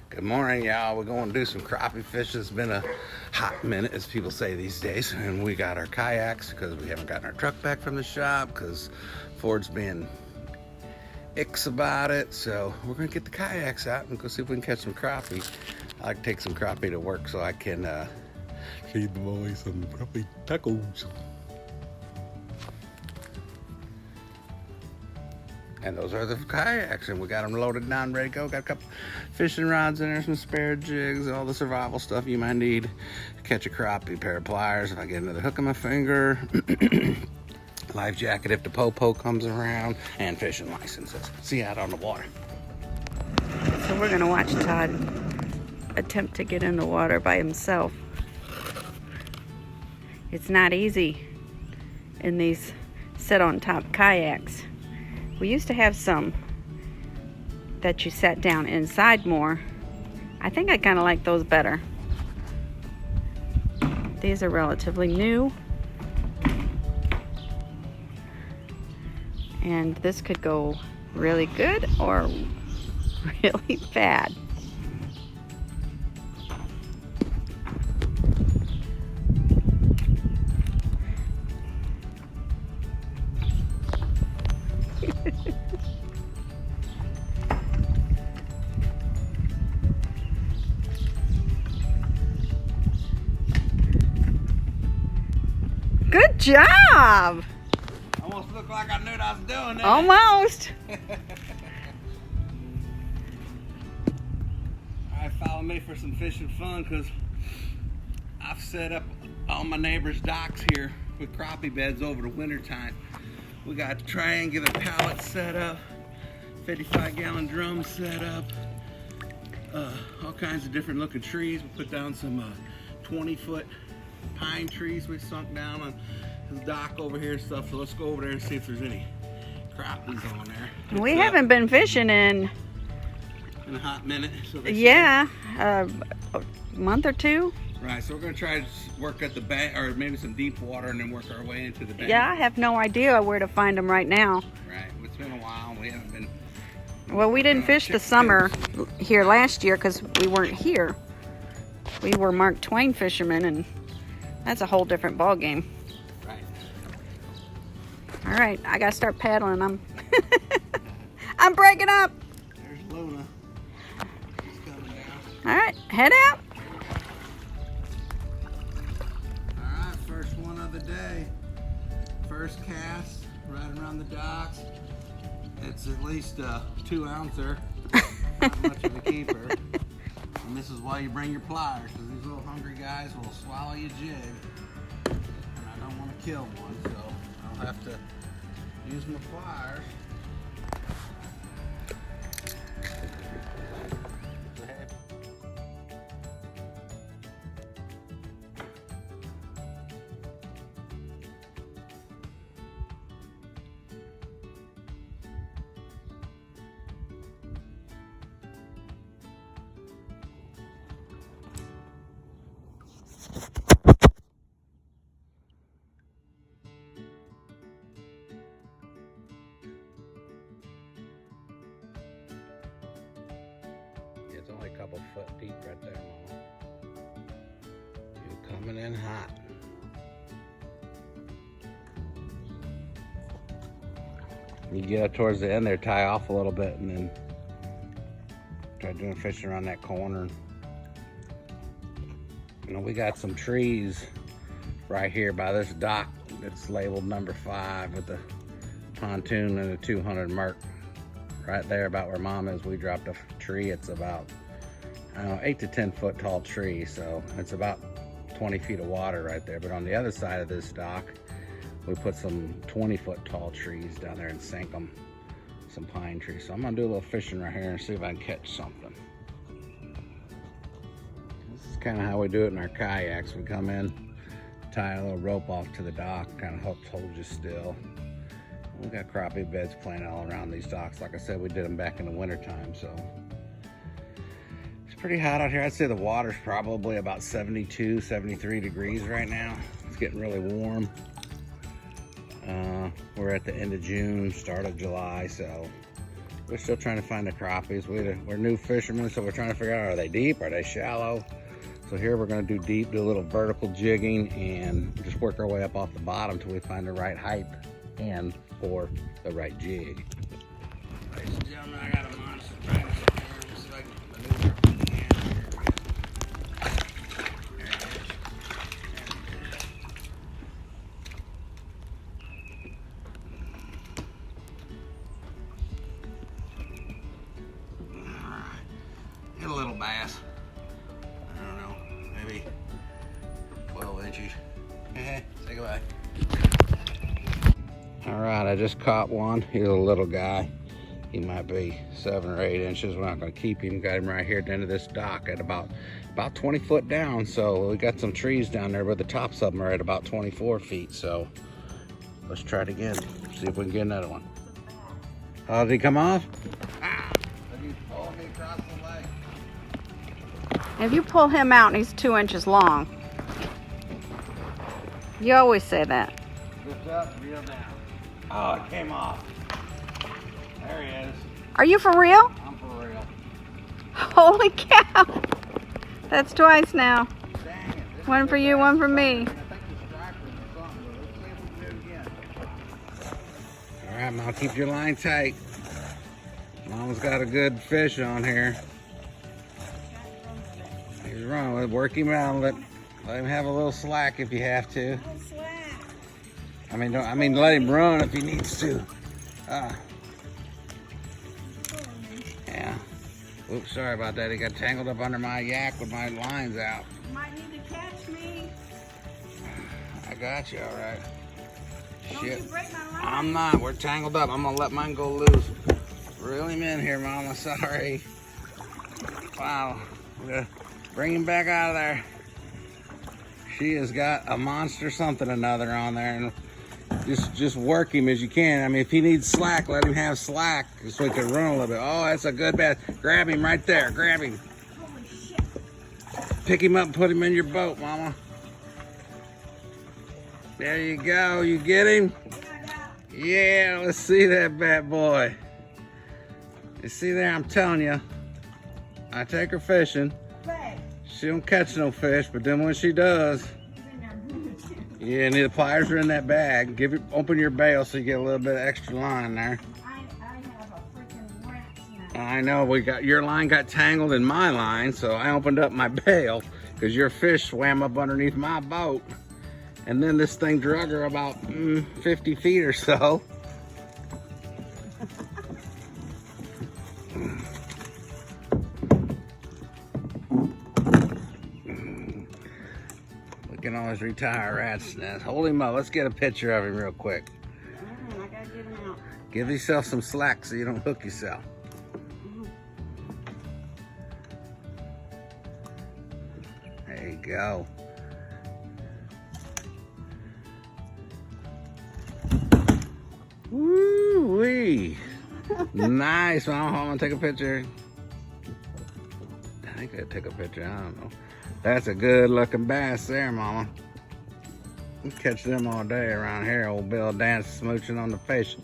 Good morning, y'all. We're going to do some crappie fishing. It's been a hot minute, as people say these days, and we got our kayaks because we haven't gotten our truck back from the shop because Ford's being icks about it. So we're going to get the kayaks out and go see if we can catch some crappie. I like to take some crappie to work so I can feed the boys some crappie tacos. And those are the kayaks, and we got them loaded down, ready to go. Got a couple fishing rods in there, some spare jigs, all the survival stuff you might need to catch a crappie. Pair of pliers if I get another hook in my finger, life jacket if the po-po comes around, and fishing licenses. See you out on the water. So we're gonna watch Todd attempt to get in the water by himself. It's not easy in these sit-on-top kayaks. We used to have some that you sat down inside more. I think I kind of like those better. These are relatively new. And this could go really good or really bad. Good job! Almost looked like I knew what I was doing there. Almost. Alright, follow me for some fishing fun because I've set up all my neighbors' docks here with crappie beds over the winter time. We got triangular pallets set up, 55-gallon drums set up, all kinds of different looking trees. We put down some 20-foot pine trees we sunk down on the dock over here and stuff. So let's go over there and see if there's any crappies on there. We haven't been fishing in a hot minute. So a month or two. Right, so we're going to try to work at the bank, or maybe some deep water, and then work our way into the bank. Yeah, I have no idea where to find them right now. Right, it's been a while. We haven't been... Well, we didn't fish the summer here last year because we weren't here. We were Mark Twain fishermen, and that's a whole different ball game. Right. All right, I got to start paddling. I'm breaking up. There's Luna. She's coming down. All right, head out. First one of the day. First cast right around the docks. It's at least a 2-ouncer. Not much of a keeper. And this is why you bring your pliers, because these little hungry guys will swallow your jig. And I don't want to kill one, so I'll have to use my pliers. It's only a couple foot deep right there, Mama. You're coming in hot. You get up towards the end there, tie off a little bit, and then try doing fishing around that corner. You know, we got some trees right here by this dock that's labeled number 5 with the pontoon and a 200 mark. Right there about where Mom is, we dropped a tree. It's about, I don't know, 8 to 10 foot tall tree. So it's about 20 feet of water right there. But on the other side of this dock, we put some 20-foot tall trees down there and sank them, some pine trees. So I'm gonna do a little fishing right here and see if I can catch something. This is kind of how we do it in our kayaks. We come in, tie a little rope off to the dock, kind of hold you still. We got crappie beds planted all around these docks. Like I said, we did them back in the winter time, so it's pretty hot out here. I'd say the water's probably about 72, 73 degrees right now. It's getting really warm. We're at the end of June, start of July, so We're still trying to find the crappies. We're new fishermen, so we're trying to figure out, are they deep, are they shallow? So here we're gonna do deep, do a little vertical jigging, and just work our way up off the bottom till we find the right height and or the right jig. Ladies and gentlemen, I got a monster trying to sit here just so I can maneuver if I can. There it is. Alright. Get a little bass. I don't know, maybe 12 inches. Say goodbye. All right, I just caught one. He's a little guy. He might be 7 or 8 inches. We're not gonna keep him. Got him right here at the end of this dock at about 20 foot down. So we got some trees down there, but the tops of them are at about 24 feet. So let's try it again. See if we can get another one. Oh, did he come off? Ah, he pulled me across the lake. If you pull him out and he's 2 inches long, you always say that. Lift up, reel down. Oh, it came off. There he is. Are you for real? I'm for real. Holy cow. That's twice now. Dang it. One for you, one for me. I think the striper or something, but let's see if we can do it again. All right, Mom, keep your line tight. Mama's got a good fish on here. He's running. Work him out. Let him have a little slack if you have to. I mean, let him run if he needs to. Yeah. Oops, sorry about that. He got tangled up under my yak with my lines out. You might need to catch me. I got you, all right. Don't Shit. you break my line. I'm not. We're tangled up. I'm gonna let mine go loose. Reel him in here, Mama. Sorry. Wow. We're gonna bring him back out of there. She has got a monster something or another on there, and just work him as you can. I mean, if he needs slack, let him have slack so he can run a little bit. Oh, that's a good bass. Grab him right there. Grab him. Holy shit. Pick him up and put him in your boat, Mama. There you go. You get him? Yeah, let's see that bad boy. You see there, I'm telling you, I take her fishing. She don't catch no fish, but then when she does, yeah, and the pliers are in that bag. Open your bail so you get a little bit of extra line there. I have a freaking rat's nest. I know, your line got tangled in my line, so I opened up my bail because your fish swam up underneath my boat. And then this thing drug her about 50 feet or so. We can always retire a rat's nest. Hold him up. Let's get a picture of him real quick. I gotta get him out. Give yourself some slack so you don't hook yourself. There you go. Woo-wee. Nice. I'm gonna take a picture. I think I'd take a picture. I don't know. That's a good looking bass there, Mama. We catch them all day around here. Old Bill Dance smooching on the fish.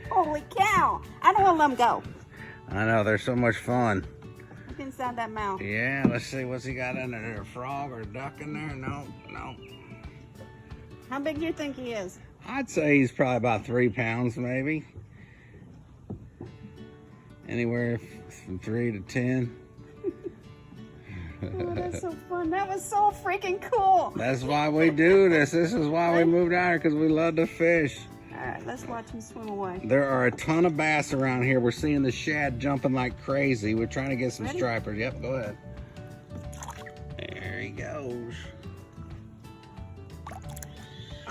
Holy cow. I don't want to let him go. I know, they're so much fun. Look inside that mouth. Yeah, let's see. What's he got in there? A frog or a duck in there? No. How big do you think he is? I'd say he's probably about 3 pounds, maybe. Anywhere from 3 to 10. Oh, that's so fun. That was so freaking cool. That's why we do this. This is why we moved out here, because we love to fish. All right, let's watch him swim away. There are a ton of bass around here. We're seeing the shad jumping like crazy. We're trying to get some stripers. Yep, go ahead. There he goes.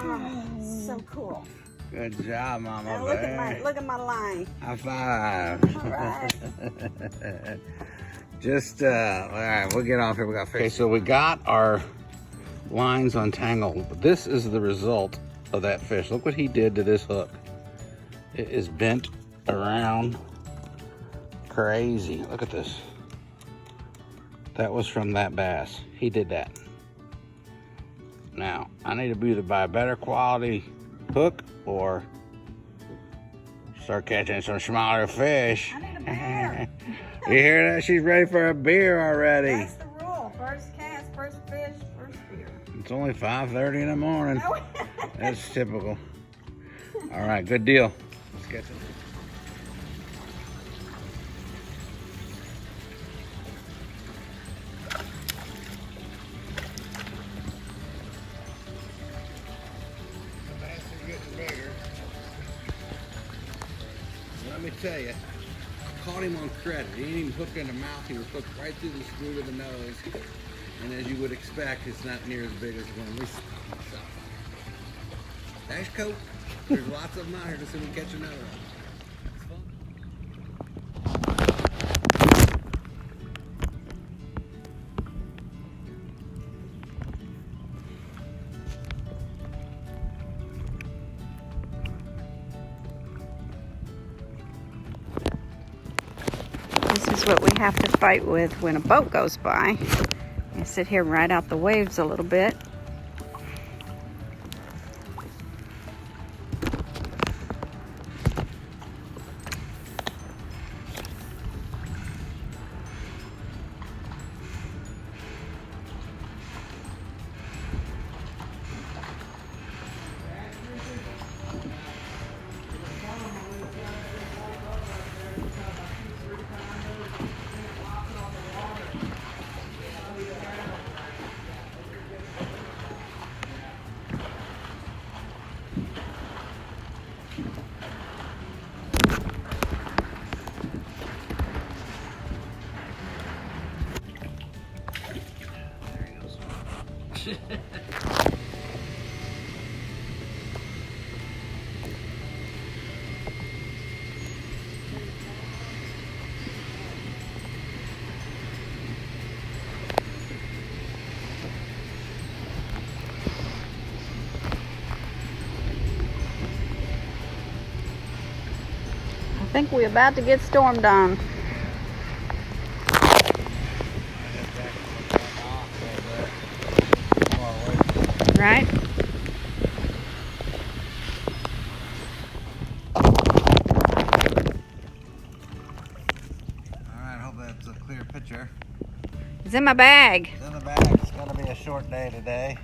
Oh, so cool. Good job, Mama. Now look at my line. High five. All right. Just, all right, we'll get off here. We got fish. Okay, so we got our lines untangled. This is the result of that fish. Look what he did to this hook. It is bent around crazy. Look at this. That was from that bass. He did that. Now, I need to either buy a better quality hook or start catching some smaller fish. I need a beer. You hear that? She's ready for a beer already. That's the rule. First cast, first fish, first beer. It's only 5:30 in the morning. No. That's typical. All right, good deal. Let's catch it. Let me tell you, I caught him on credit. He didn't even hook in the mouth. He was hooked right through the screw of the nose. And as you would expect, it's not near as big as when we shot. Dash coat. There's lots of them out here to see if we catch another one. It's fun. This is what we have to fight with when a boat goes by. I sit here and ride out the waves a little bit. I think we're about to get stormed on. Right? Alright, hope that's a clear picture. It's in my bag. It's in the bag. It's going to be a short day today.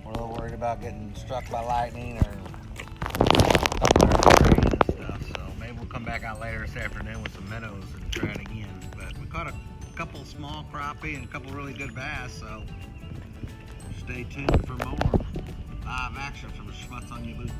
We're a little worried about getting struck by lightning or thunder and rain and stuff. So maybe we'll come back out later this afternoon with some minnows and try it again. But we caught a couple small crappie and a couple really good bass, so stay tuned for more live action from Schmutz on Your Boots.